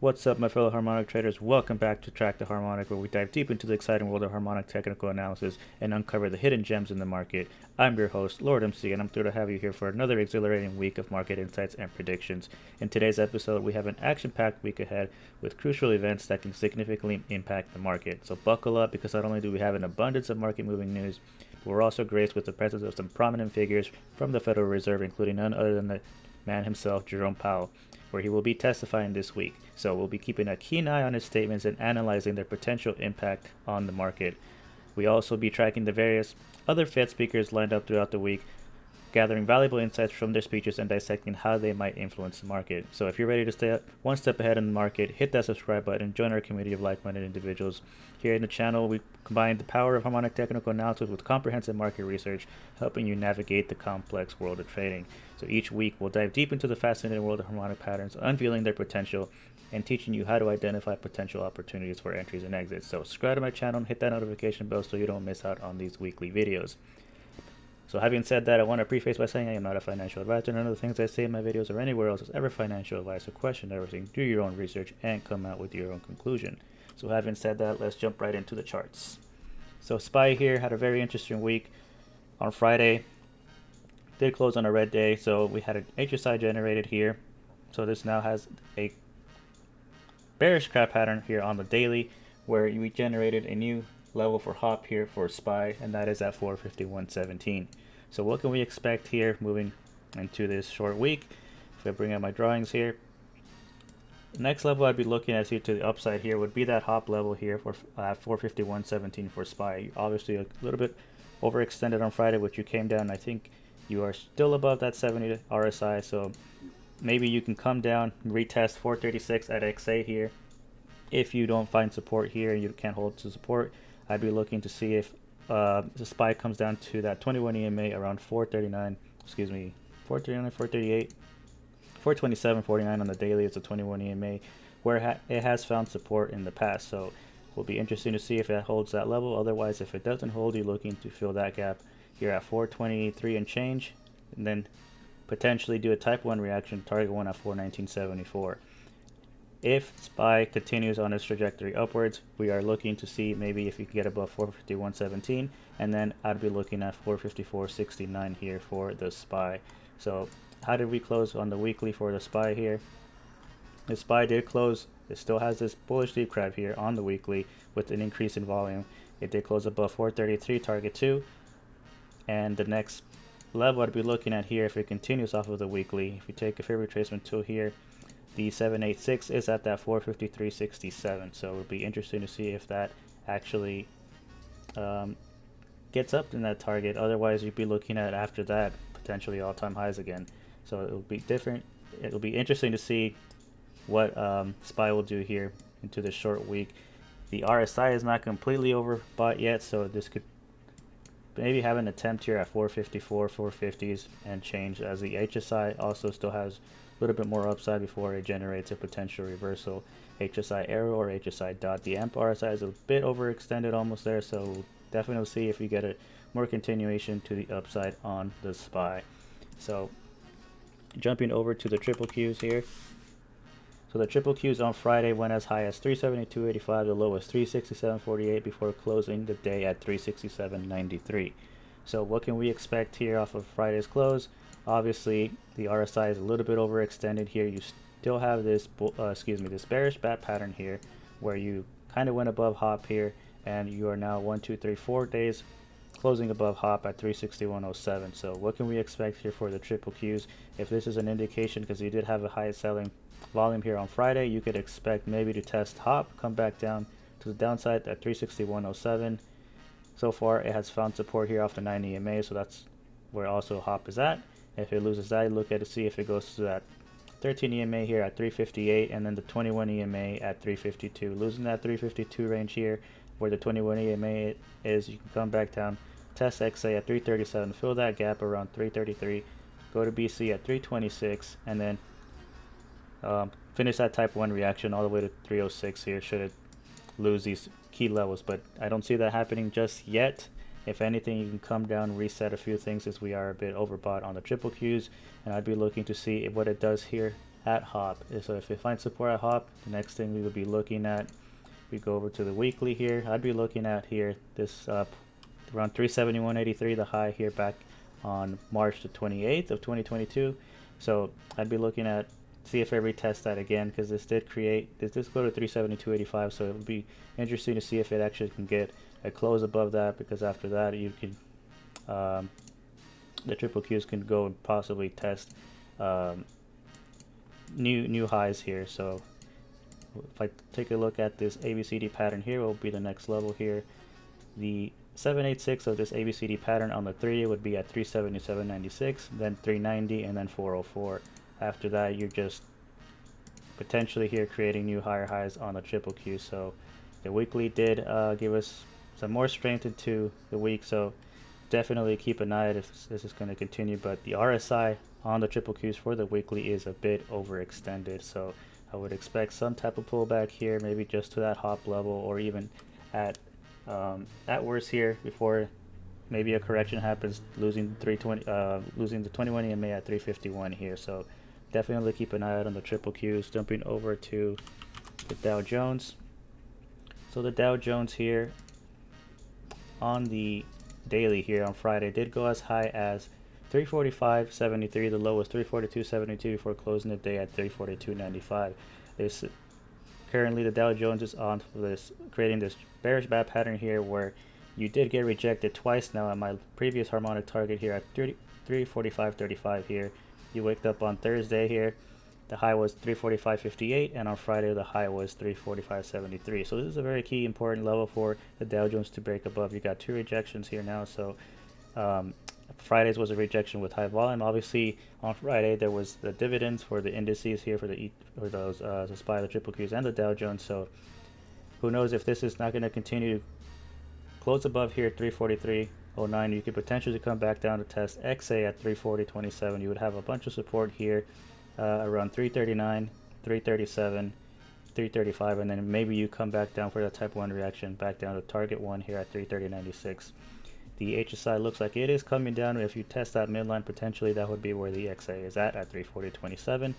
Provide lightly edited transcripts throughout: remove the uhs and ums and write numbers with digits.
What's up, my fellow harmonic traders? Welcome back to Track the Harmonic, where we dive deep into the exciting world of harmonic technical analysis and uncover the hidden gems in the market. I'm your host, Lord MC, and I'm thrilled to have you here for another exhilarating week of market insights and predictions. In today's episode, we have an action-packed week ahead with crucial events that can significantly impact the market. So buckle up, because not only do we have an abundance of market-moving news, but we're also graced with the presence of some prominent figures from the Federal Reserve, including none other than the man himself, Jerome Powell, where he will be testifying this week. So we'll be keeping a keen eye on his statements and analyzing their potential impact on the market. We also be tracking the various other Fed speakers lined up throughout the week, gathering valuable insights from their speeches and dissecting how they might influence the market. So if you're ready to stay one step ahead in the market, hit that subscribe button and join our community of like-minded individuals. Here in the channel, we combine the power of harmonic technical analysis with comprehensive market research, helping you navigate the complex world of trading. So each week, we'll dive deep into the fascinating world of harmonic patterns, unveiling their potential and teaching you how to identify potential opportunities for entries and exits. So subscribe to my channel and hit that notification bell so you don't miss out on these weekly videos. So having said that, I want to preface by saying I am not a financial advisor. None of the things I say in my videos or anywhere else is ever financial advice. So question everything, do your own research, and come out with your own conclusion. So having said that, let's jump right into the charts. So SPY here had a very interesting week. On Friday, did close on a red day, so we had an HSI generated here. So this now has a bearish crab pattern here on the daily, where we generated a new level for hop here for SPY, and that is at 451.17. So what can we expect here moving into this short week? If I bring out my drawings here, the next level I'd be looking at here to the upside here would be that hop level here for 451.17 for SPY. Obviously a little bit overextended on Friday, which you came down. I think you are still above that 70 RSI, so maybe you can come down, retest 436 at XA here. If you don't find support here and you can't hold to support, I'd be looking to see if the SPY comes down to that 21 EMA around 439, 438, 427.49 on the daily. It's a 21 EMA where it has found support in the past. So will be interesting to see if it holds that level. Otherwise, if it doesn't hold, you're looking to fill that gap here at 423 and change, and then potentially do a type 1 reaction, target one at 419.74. If SPY continues on its trajectory upwards, we are looking to see maybe if you can get above 451.17, and then I'd be looking at 454.69 here for the SPY. So how did we close on the weekly for the SPY here? The SPY did close. It still has this bullish deep crab here on the weekly with an increase in volume. It did close above 433, target 2, and the next level I'd be looking at here, if it continues off of the weekly, if you take a fair retracement tool here, the 786 is at that 453.67. So it would be interesting to see if that actually gets up in that target. Otherwise, you'd be looking at after that potentially all-time highs again. So it will be different. It will be interesting to see what SPY will do here into the short week. The RSI is not completely overbought yet, so this could maybe have an attempt here at 454, 450s and change, as the HSI also still has a little bit more upside before it generates a potential reversal HSI arrow or HSI dot. The AMP RSI is a bit overextended almost there, so we'll definitely see if we get a more continuation to the upside on the SPY. So jumping over to the triple Qs here. So the triple Qs on Friday went as high as 372.85, the low was 367.48 before closing the day at 367.93. So what can we expect here off of Friday's close? Obviously, the RSI is a little bit overextended here. You still have this, this bearish bat pattern here, where you kind of went above hop here, and you are now 1, 2, 3, 4 days closing above hop at 361.07. So what can we expect here for the triple Qs? If this is an indication, because you did have a high selling volume here on Friday, you could expect maybe to test hop, come back down to the downside at 361.07. So far, it has found support here off the 9 EMA, so that's where also hop is at. If it loses that, look at it, see if it goes to that 13 EMA here at 358, and then the 21 EMA at 352. Losing that 352 range here, where the 21 EMA is, you can come back down, test XA at 337, fill that gap around 333, go to BC at 326, and then finish that type 1 reaction all the way to 306 here, should it lose these key levels. But I don't see that happening just yet. If anything, you can come down, reset a few things, as we are a bit overbought on the triple Qs, and I'd be looking to see what it does here at hop. So if it finds support at hop, the next thing we would be looking at, we go over to the weekly here. I'd be looking at here this around 371.83, the high here back on March the 28th of 2022. So I'd be looking at see if I retest that again, because this did go to 372.85. So it would be interesting to see if it actually can get a close above that, because after that you can the triple Qs can go and possibly test new highs here. So if I take a look at this ABCD pattern here, will be the next level here. The 786 of this ABCD pattern on the 3 would be at 377.96, then 390, and then 404. After that, you're just potentially here creating new higher highs on the triple Q. So the weekly did give us some more strength into the week, so definitely keep an eye if this is going to continue. But the RSI on the triple Qs for the weekly is a bit overextended, so I would expect some type of pullback here, maybe just to that hop level, or even at worst here before maybe a correction happens, losing the 21 EMA at 351 here. So definitely keep an eye out on the triple Qs. Jumping over to the Dow Jones. So the Dow Jones here on the daily here on Friday did go as high as 345.73. The low was 342.72 before closing the day at 342.95. This currently the Dow Jones is on this creating this bearish bad pattern here, where you did get rejected twice now at my previous harmonic target here at 345.35 here. You waked up on Thursday here, the high was 345.58, and on Friday the high was 345.73. So this is a very key important level for the Dow Jones to break above. You got two rejections here now. So Friday's was a rejection with high volume. Obviously on Friday there was the dividends for the indices here for those the SPY, the triple Qs, and the Dow Jones. So who knows if this is not going to continue to close above here at 343.09. You could potentially come back down to test XA at 340.27. You would have a bunch of support here around 339, 337, 335, and then maybe you come back down for that type 1 reaction back down to target 1 here at 330.96. The HSI looks like it is coming down. If you test that midline, potentially that would be where the XA is at 340.27.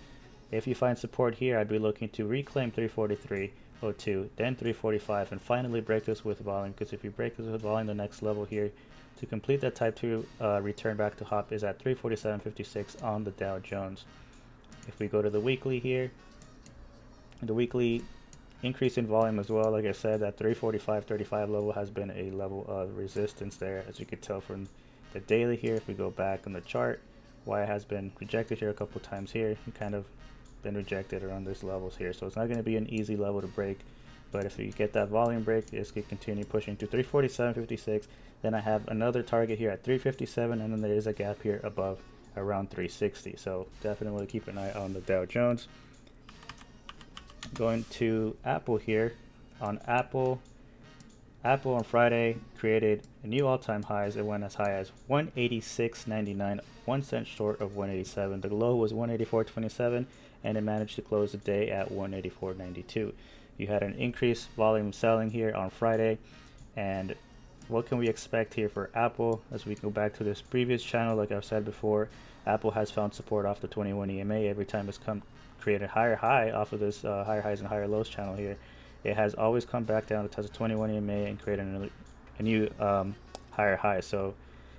If you find support here, I'd be looking to reclaim 343.02, then 345, and finally break this with volume, because if you break this with volume, the next level here to complete that type 2 return back to hop is at 347.56 on the Dow Jones. If we go to the weekly here, the weekly increase in volume as well. Like I said, that 345.35 level has been a level of resistance there, as you could tell from the daily here. If we go back on the chart, why it has been rejected here a couple times here, and kind of been rejected around these levels here. So it's not going to be an easy level to break, but if you get that volume break, this could continue pushing to 347.56. Then I have another target here at 357, and then there is a gap here above around 360. So definitely keep an eye on the Dow Jones. Going to Apple here. On Apple on Friday created a new all-time highs. It went as high as 186.99, 1 cent short of 187. The low was 184.27, and it managed to close the day at 184.92. You had an increased volume selling here on Friday. And what can we expect here for Apple? As we go back to this previous channel, like I've said before, Apple has found support off the 21 EMA every time it's created higher high off of this higher highs and higher lows channel here. It has always come back down to test the 21 EMA and create a new higher high. So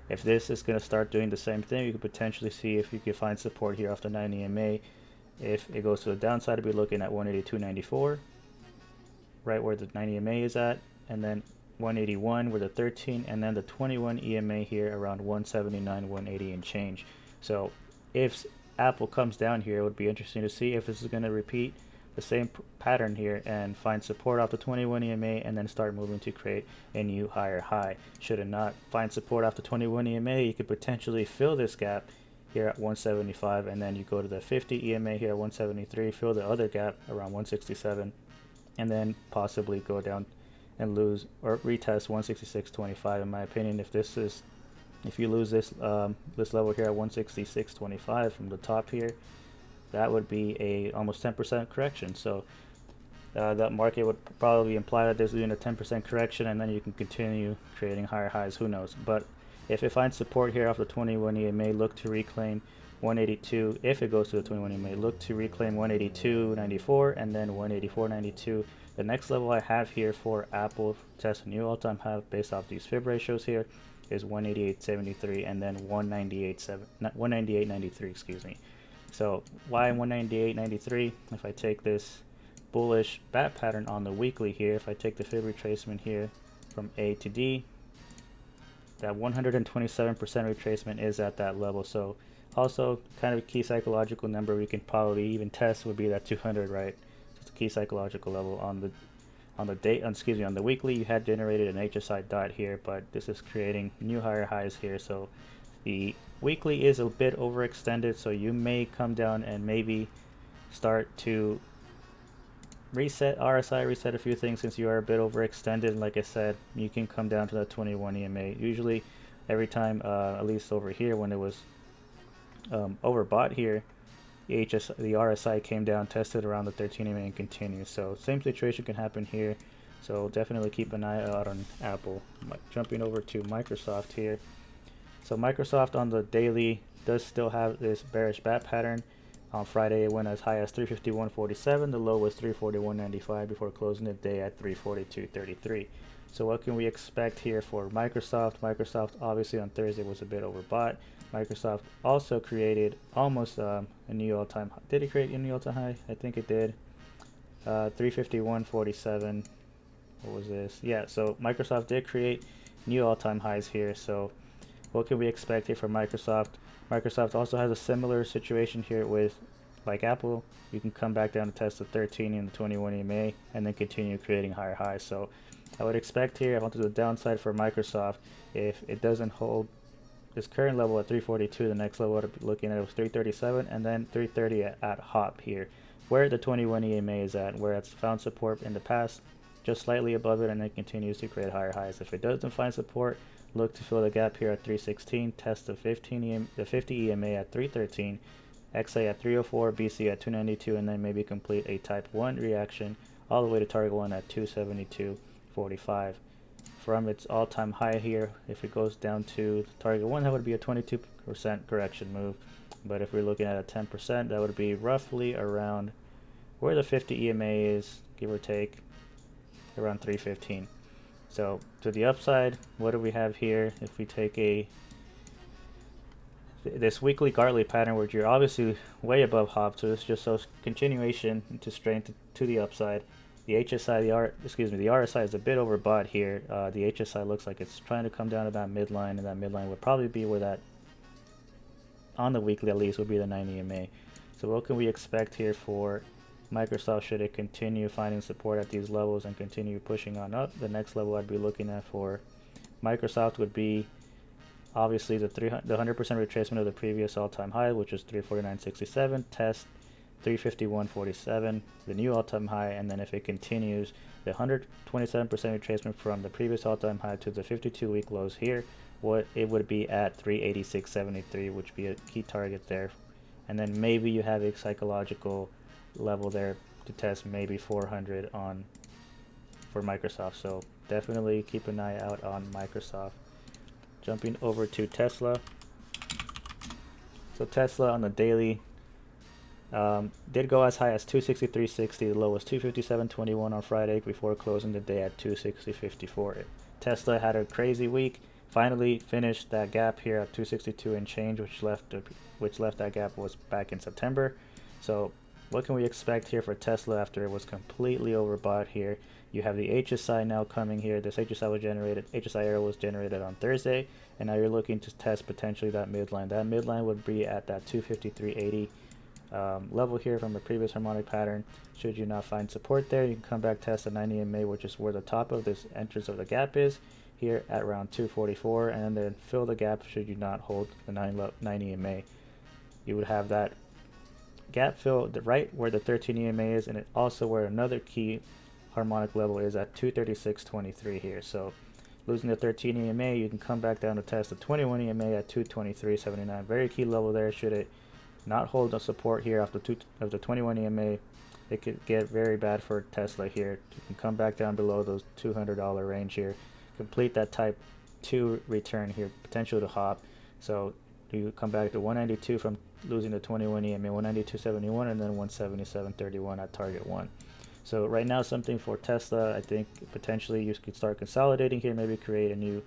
if this is going to start doing the same thing, you could potentially see if you could find support here off the 9 EMA. If it goes to the downside, we'll be looking at 182.94, right where the 9 EMA is at, and then 181 where the 13, and then the 21 EMA here around 179, 180 and change. So if Apple comes down here, it would be interesting to see if this is going to repeat the same pattern here and find support off the 21 EMA and then start moving to create a new higher high. Should it not find support off the 21 EMA, you could potentially fill this gap here at 175, and then you go to the 50 EMA here at 173, fill the other gap around 167, and then possibly go down and lose or retest 166.25. In my opinion, if you lose this this level here at 166.25 from the top here, that would be a almost 10% correction. So that market would probably imply that there's doing a 10% correction, and then you can continue creating higher highs. Who knows? But if it finds support here off the 21 EMA, look to reclaim 182 if it goes to the 21 EMA. Look to reclaim 182.94 and then 184.92. The next level I have here for Apple test a new all-time high based off these fib ratios here is 188.73 and then 198.93, excuse me. So why 198.93? If I take this bullish bat pattern on the weekly here, if I take the fib retracement here from A to D, that 127% retracement is at that level. So also kind of a key psychological number we can probably even test would be that 200, right? So it's a key psychological level on the on the weekly. You had generated an HSI dot here, but this is creating new higher highs here. So the weekly is a bit overextended, so you may come down and maybe start to reset RSI, reset a few things since you are a bit overextended. Like I said, you can come down to that 21 EMA. Usually every time, at least over here when it was overbought here, the RSI came down, tested around the 13 EMA and continues. So same situation can happen here. So definitely keep an eye out on Apple. Jumping over to Microsoft here. So Microsoft on the daily does still have this bearish bat pattern. On Friday it went as high as 351.47. The low was 341.95 before closing the day at 342.33. So what can we expect here for Microsoft? Microsoft obviously on Thursday was a bit overbought. Microsoft also created almost a new all-time high. Did it create a new all-time high? I think it did. 351.47. What was this? Yeah, so Microsoft did create new all-time highs here. So what can we expect here for Microsoft? Microsoft also has a similar situation here with, like Apple, you can come back down to test the 13 and the 21 EMA and then continue creating higher highs. So I would expect here, onto the downside for Microsoft, if it doesn't hold this current level at 342, the next level I'd be looking at was 337 and then 330 at hop here, where the 21 EMA is at, where it's found support in the past, just slightly above it, and then continues to create higher highs. If it doesn't find support, look to fill the gap here at 316, test the 50 EMA at 313, XA at 304, BC at 292, and then maybe complete a type 1 reaction all the way to target 1 at 272.45. From its all-time high here, if it goes down to target 1, that would be a 22% correction move. But if we're looking at a 10%, that would be roughly around where the 50 EMA is, give or take, around 315. So to the upside, what do we have here? If we take this weekly Gartley pattern, where you're obviously way above hop, so it's just so continuation into strength to the upside. The HSI, the RSI is a bit overbought here. The HSI looks like it's trying to come down to that midline, and that midline would probably be where that, on the weekly at least, would be the 90 EMA. So what can we expect here for Microsoft should it continue finding support at these levels and continue pushing on up? The next level I'd be looking at for Microsoft would be obviously the 100% retracement of the previous all-time high, which is 349.67, test 351.47, the new all-time high, and then if it continues, the 127% retracement from the previous all-time high to the 52-week lows here, what it would be at 386.73, which would be a key target there. And then maybe you have a psychological level there to test maybe 400 for Microsoft. So definitely keep an eye out on Microsoft. Jumping over to Tesla. So Tesla on the daily did go as high as 263.60. The low was 257.21 on Friday before closing the day at 260.54. Tesla had a crazy week. Finally finished that gap here at 262 and change, which left that gap was back in September. So what can we expect here for Tesla after it was completely overbought here? You have the HSI now coming here. This HSI error was generated on Thursday, and now you're looking to test potentially that midline. That midline would be at that 253.80 level here from the previous harmonic pattern. Should you not find support there, you can come back, test the 90 EMA, which is where the top of this entrance of the gap is, here at around 244, and then fill the gap should you not hold the 90 EMA. You would have that gap fill right where the 13 EMA is, and it also where another key harmonic level is at 236.23 here. So losing the 13 EMA, you can come back down to test the 21 EMA at 223.79. Very key level there. Should it not hold the support here off the 21 EMA, it could get very bad for Tesla here. You can come back down below those $200 range here, complete that type 2 return here, potential to hop. So You come back to 192 from losing the 21 EMA, 192.71, and then 177.31 at target 1. So right now, something for Tesla, I think potentially you could start consolidating here, maybe create a new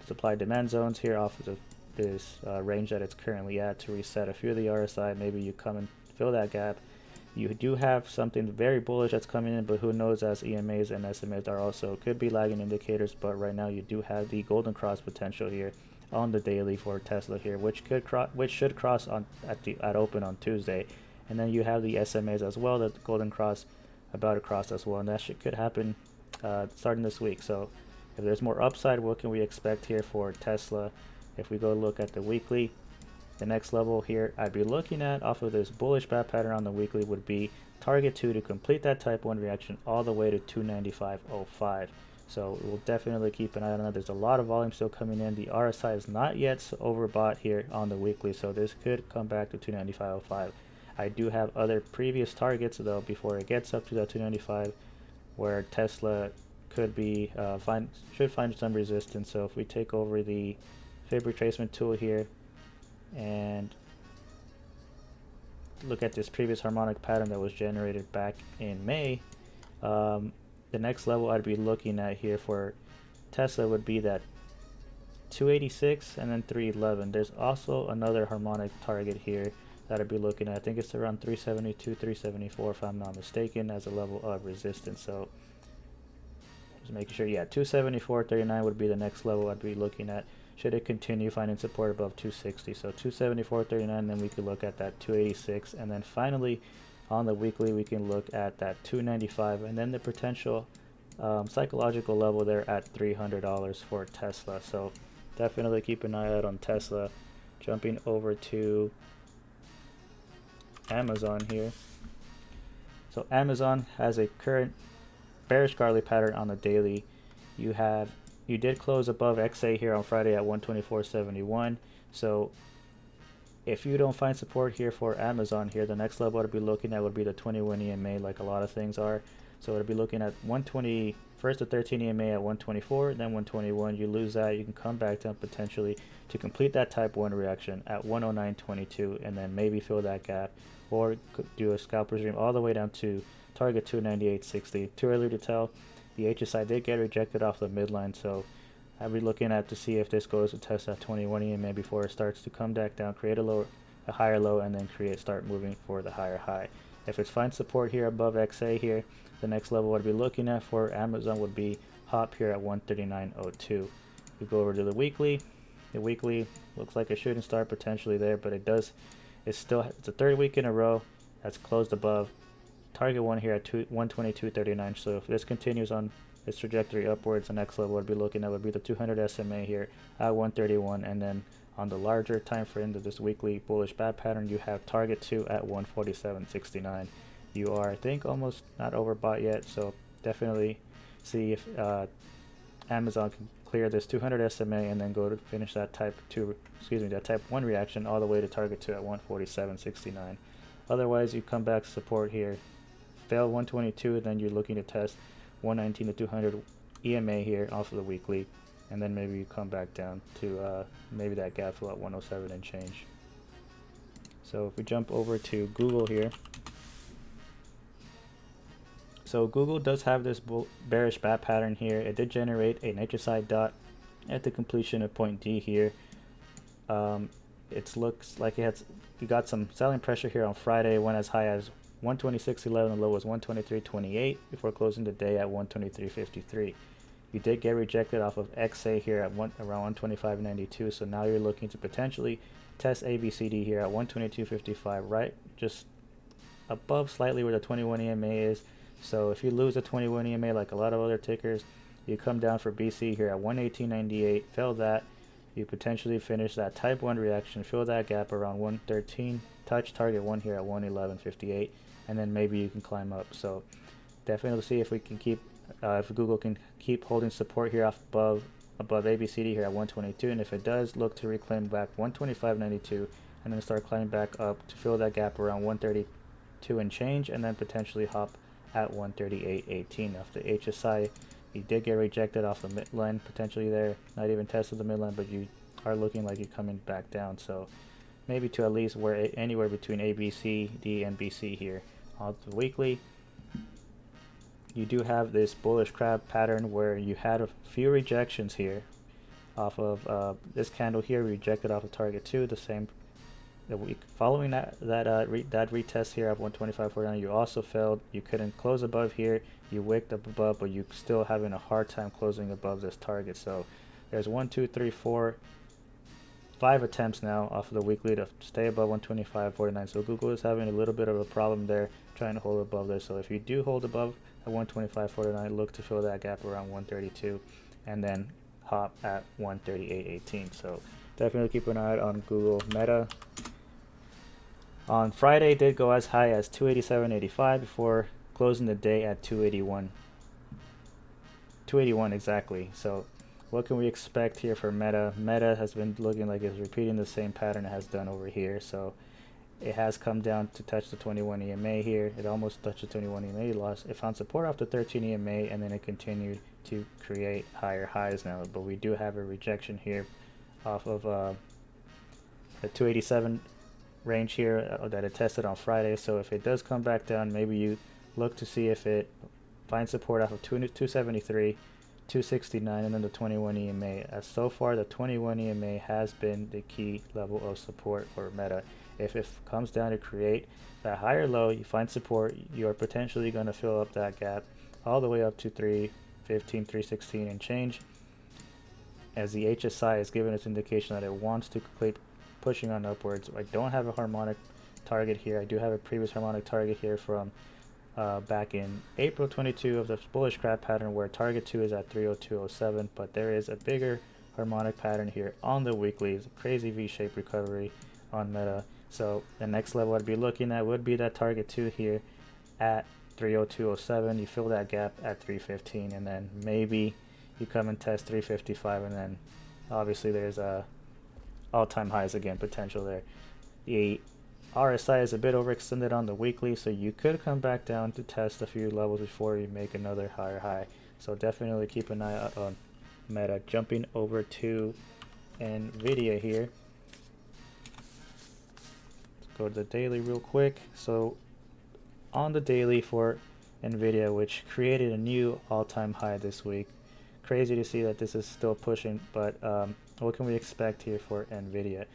supply demand zones here off of this range that it's currently at to reset a few of the RSI. Maybe you come and fill that gap. You do have something very bullish that's coming in, but who knows, as EMAs and SMAs are also could be lagging indicators. But right now you do have the golden cross potential here on the daily for Tesla here, which should cross on at open on Tuesday. And then you have the SMAs as well, that golden cross about to cross as well, and that could happen starting this week. So if there's more upside, what can we expect here for Tesla? If we go look at the weekly, the next level here I'd be looking at off of this bullish bat pattern on the weekly would be target 2 to complete that type 1 reaction all the way to 295.05. So we'll definitely keep an eye on that. There's a lot of volume still coming in. The RSI is not yet overbought here on the weekly, so this could come back to 295.05. I do have other previous targets though before it gets up to that 295, where Tesla could be should find some resistance. So if we take over the fib retracement tool here and look at this previous harmonic pattern that was generated back in May, the next level I'd be looking at here for Tesla would be that 286 and then 311. There's also another harmonic target here that I'd be looking at. I think it's around 372, 374 if I'm not mistaken, as a level of resistance. So just making sure, yeah, 274.39 would be the next level I'd be looking at should it continue finding support above 260. So 274.39, then we could look at that 286, and then finally on the weekly we can look at that 295, and then the potential psychological level there at $300 for Tesla. So definitely keep an eye out on Tesla. Jumping over to Amazon here. So Amazon has a current bearish Garley pattern on the daily. You did close above XA here on Friday at 124.71. So if you don't find support here for Amazon here, the next level I'd be looking at would be the 21 EMA, like a lot of things are. So I'd be looking at 120, first the 13 EMA at 124, then 121. You lose that, you can come back down potentially to complete that type 1 reaction at 109.22, and then maybe fill that gap, or do a scalp regime all the way down to target 298.60. Too early to tell. The HSI did get rejected off the midline, so I'll be looking at to see if this goes to test that 21 EMA before it starts to come back down, create a higher low, and then start moving for the higher high. If it finds support here above XA here, the next level I'd be looking at for Amazon would be hop here at 139.02. We go over to the weekly. The weekly looks like a shooting star potentially there, but it's a third week in a row that's closed above target 1 here at 122.39. So if this continues on its trajectory upwards, the next level I'd be looking at would be the 200 SMA here at 131, and then on the larger time frame of this weekly bullish bat pattern, you have target 2 at 147.69. You are, I think, almost not overbought yet, so definitely see if Amazon can clear this 200 SMA and then go to finish that type 1 reaction all the way to target 2 at 147.69. Otherwise, you come back to support here, fail 122, and then you're looking to test 119 to 200 EMA here off of the weekly, and then maybe you come back down to maybe that gap fill at 107 and change. So if we jump over to Google here, so Google does have this bearish bat pattern here. It did generate an HSI dot at the completion of point D here. It looks like you got some selling pressure here on Friday. Went as high as 126.11. The low was 123.28 before closing the day at 123.53. You did get rejected off of XA here at around 125.92. So now you're looking to potentially test ABCD here at 122.55, right just above slightly where the 21 EMA is. So if you lose a 21 EMA like a lot of other tickers, you come down for BC here at 118.98, fail that, you potentially finish that type 1 reaction, fill that gap around 113, touch target 1 here at 111.58, and then maybe you can climb up. So definitely see if we can keep, if Google can keep holding support here above ABCD here at 122, and if it does, look to reclaim back 125.92, and then start climbing back up to fill that gap around 132 and change, and then potentially hop at 138.18. Off the HSI, you did get rejected off the midline potentially there, not even tested the midline, but you are looking like you're coming back down. So maybe to at least where anywhere between A, B, C, D, and BC here. On the weekly, you do have this bullish crab pattern where you had a few rejections here off of this candle here, rejected off of target 2. The week following that retest here at 125.49, you also failed. You couldn't close above here. You wicked up above, but you still having a hard time closing above this target. So there's 1, 2, 3, 4, 5 attempts now off of the weekly to stay above 125.49. So Google is having a little bit of a problem there, trying to hold above there. So if you do hold above at 125.49, look to fill that gap around 132, and then hop at 138.18. So definitely keep an eye out on Google. Meta on Friday did go as high as 287.85 before closing the day at 281. 281 exactly. So what can we expect here for Meta? Meta has been looking like it's repeating the same pattern it has done over here. So it has come down to touch the 21 EMA here. It almost touched the 21 EMA, lost. It found support off the 13 EMA, and then it continued to create higher highs now. But we do have a rejection here off of the 287 range here that it tested on Friday. So if it does come back down, maybe you look to see if it finds support off of 273, 269, and then the 21 EMA. As so far, the 21 EMA has been the key level of support for Meta. If it comes down to create that higher low, you find support, you are potentially going to fill up that gap all the way up to 315, 316 and change, as the HSI is giving its indication that it wants to keep pushing on upwards. I don't have a harmonic target here. I do have a previous harmonic target here from back in April 22 of the bullish crab pattern, where target 2 is at 302.07, but there is a bigger harmonic pattern here on the weekly. It's a crazy V-shaped recovery on Meta. So the next level I'd be looking at would be that target 2 here at 302.07. You fill that gap at 315, and then maybe you come and test 355, and then obviously there's a all-time highs again potential there. The RSI is a bit overextended on the weekly, so you could come back down to test a few levels before you make another higher high. So definitely keep an eye out on Meta. Jumping over to NVDA here. Let's go to the daily real quick. So on the daily for NVIDIA, which created a new all-time high this week. Crazy to see that this is still pushing, but what can we expect here for NVIDIA?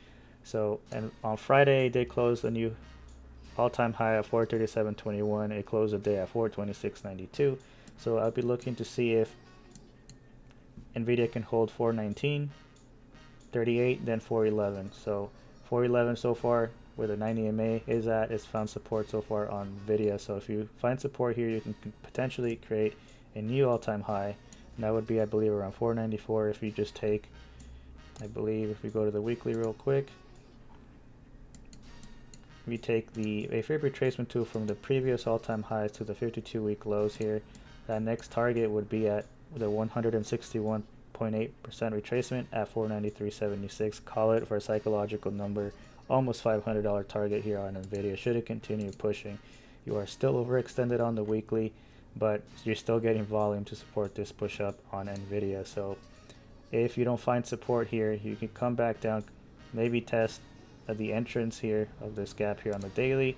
So, and on Friday, they closed a new all-time high at 437.21. It closed the day at 426.92. So I'll be looking to see if NVIDIA can hold 419.38, then 411. So 411 so far, where the 90 MA is at, is found support so far on NVIDIA. So if you find support here, you can potentially create a new all-time high. And that would be, I believe, around 494 if you just take, I believe, if we go to the weekly real quick, we take a favorite retracement tool from the previous all-time highs to the 52-week lows here. That next target would be at the 161.8% retracement at 493.76. Call it for a psychological number, almost $500 target here on NVIDIA. Should it continue pushing, you are still overextended on the weekly, but you're still getting volume to support this push up on NVIDIA. So if you don't find support here, you can come back down, maybe test at the entrance here of this gap here on the daily,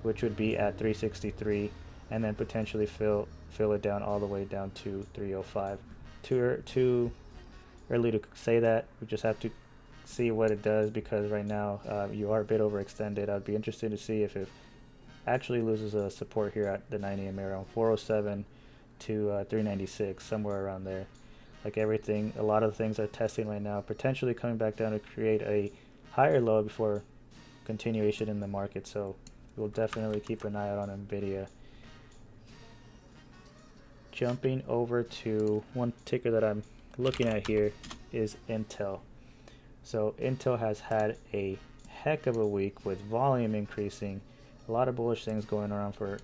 which would be at 363, and then potentially fill it down all the way down to 305. Too early to say that. We just have to see what it does, because right now you are a bit overextended. I'd be interested to see if it actually loses a support here at the 90 MA around 407 to 396, somewhere around there. Like everything, a lot of things are testing right now, potentially coming back down to create a higher low before continuation in the market. So we'll definitely keep an eye out on NVIDIA. Jumping over to one ticker that I'm looking at here is Intel. So Intel has had a heck of a week with volume increasing. A lot of bullish things going around for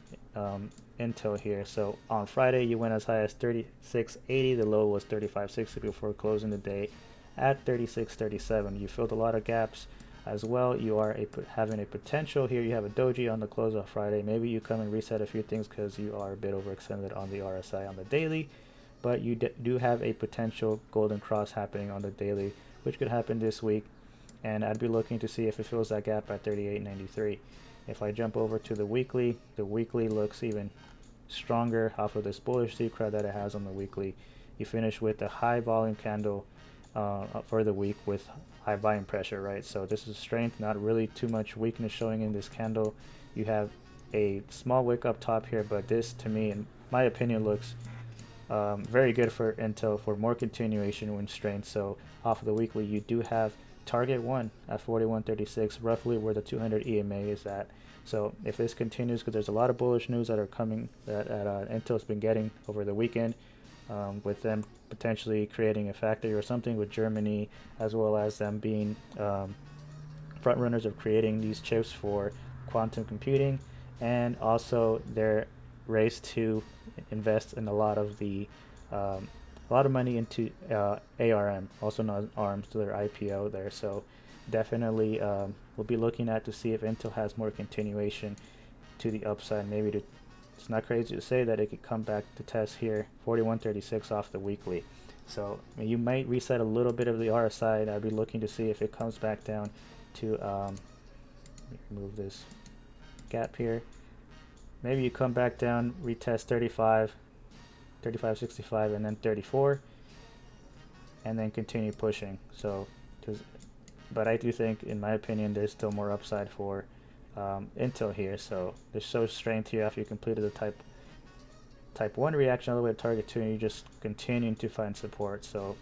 Intel here. So on Friday, you went as high as 36.80. The low was 35.60 before closing the day at 36.37. You filled a lot of gaps as well. You are having a potential here. You have a doji on the close of Friday. Maybe you come and reset a few things because you are a bit overextended on the RSI on the daily, but you do have a potential golden cross happening on the daily which could happen this week. And I'd be looking to see if it fills that gap at 38.93. If I jump over to the weekly looks even stronger off of this bullish deep crowd that it has on the weekly. You finish with a high volume candle for the week with high volume pressure, right? So this is strength, not really too much weakness showing in this candle. You have a small wick up top here, but this, to me, in my opinion, looks very good for Intel for more continuation when strength. So off of the weekly, you do have target 1 at 41.36, roughly where the 200 EMA is at. So if this continues, because there's a lot of bullish news that are coming that Intel's been getting over the weekend, with them potentially creating a factory or something with Germany, as well as them being front runners of creating these chips for quantum computing, and also their race to invest in a lot of money into ARM, also known as ARMS, to their IPO there. So definitely we'll be looking at to see if Intel has more continuation to the upside. Maybe it's not crazy to say that it could come back to test here 41.36 off the weekly. So you might reset a little bit of the RSI. I'd be looking to see if it comes back down to move this gap here. Maybe you come back down, retest 35.65, and then 34, and then continue pushing. So, but I do think, in my opinion, there's still more upside for Intel here. So there's so strength here after you completed the type 1 reaction all the way to target 2, and you're just continuing to find support. So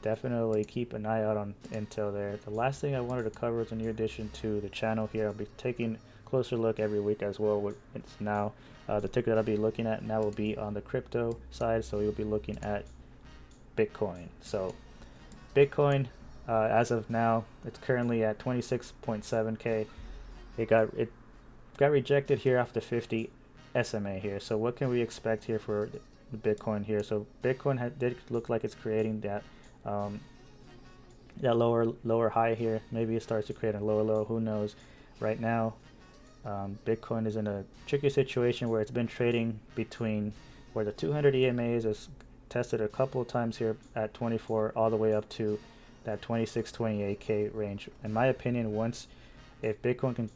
definitely keep an eye out on Intel there. The last thing I wanted to cover is, in addition to the channel here, I'll be taking a closer look every week as well. It's now the ticker that I'll be looking at now will be on the crypto side, so you'll be looking at Bitcoin. So Bitcoin, as of now, it's currently at 26.7K. It got rejected here after 50 SMA here. So what can we expect here for the Bitcoin here? So Bitcoin did look like it's creating that that lower high here. Maybe it starts to create a lower low. Who knows? Right now, Bitcoin is in a tricky situation where it's been trading between where the 200 EMAs is tested a couple of times here at 24 all the way up to that 28K range. In my opinion, if Bitcoin can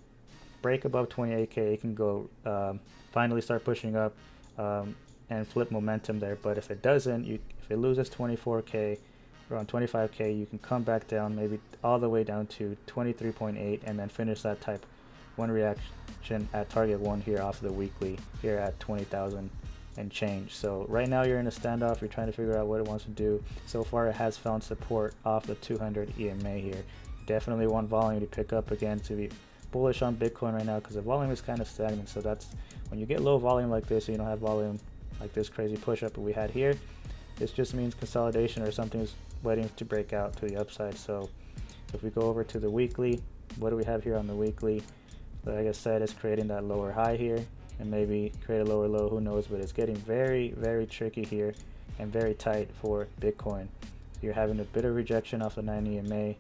break above 28K, it can go finally start pushing up and flip momentum there. But if it doesn't, if it loses 24K, around 25K, you can come back down maybe all the way down to 23.8 and then finish that type 1 reaction at target 1 here off the weekly here at 20,000 and change. So right now you're in a standoff. You're trying to figure out what it wants to do. So far it has found support off the 200 EMA here. Definitely want volume to pick up again to be bullish on Bitcoin right now, because the volume is kind of stagnant. So that's when you get low volume like this, so you don't have volume like this crazy push up that we had here. This just means consolidation or something is waiting to break out to the upside. So if we go over to the weekly, what do we have here on the weekly? Like I said, it's creating that lower high here and maybe create a lower low, who knows, but it's getting very, very tricky here and very tight for Bitcoin. You're having a bit of rejection off the 90 EMA,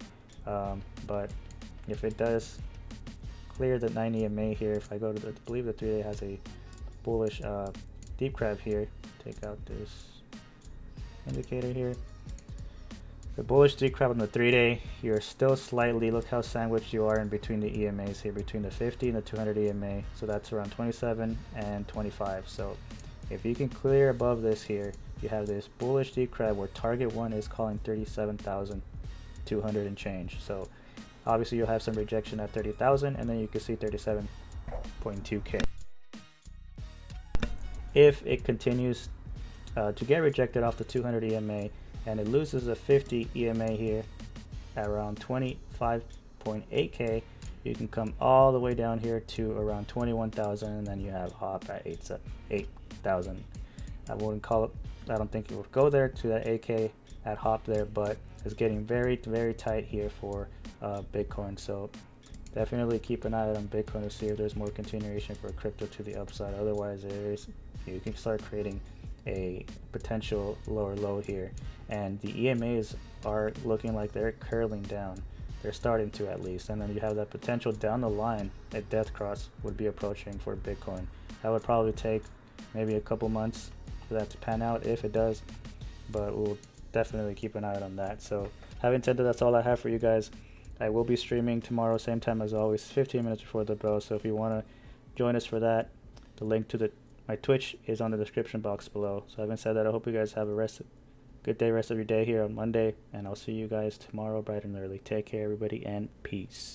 but if it does clear the 90 EMA here, if I go to I believe the 3-day has a bullish deep crab here. Take out this indicator here. The bullish deep crab on the 3-day, you're still slightly, look how sandwiched you are in between the EMAs here, between the 50 and the 200 EMA. So that's around 27 and 25. So if you can clear above this here, you have this bullish deep crab where target 1 is calling 37,200 and change. So obviously you'll have some rejection at 30,000, and then you can see 37.2K. If it continues to get rejected off the 200 EMA and it loses a 50 EMA here at around 25.8K, you can come all the way down here to around 21,000, and then you have hop at 8,000. I don't think it would go there to that 8K at hop there, but it's getting very, very tight here for Bitcoin. So definitely keep an eye out on Bitcoin to see if there's more continuation for crypto to the upside. Otherwise, you can start creating a potential lower low here, and the EMAs are looking like they're curling down. They're starting to, at least, and then you have that potential down the line that death cross would be approaching for Bitcoin. That would probably take maybe a couple months for that to pan out, if it does, but we'll definitely keep an eye out on that. So having said that, that's all I have for you guys. I will be streaming tomorrow, same time as always, 15 minutes before the bell. So if you want to join us for that, the link to my Twitch is on the description box below. So having said that, I hope you guys have a good day, rest of your day here on Monday, and I'll see you guys tomorrow bright and early. Take care, everybody, and peace.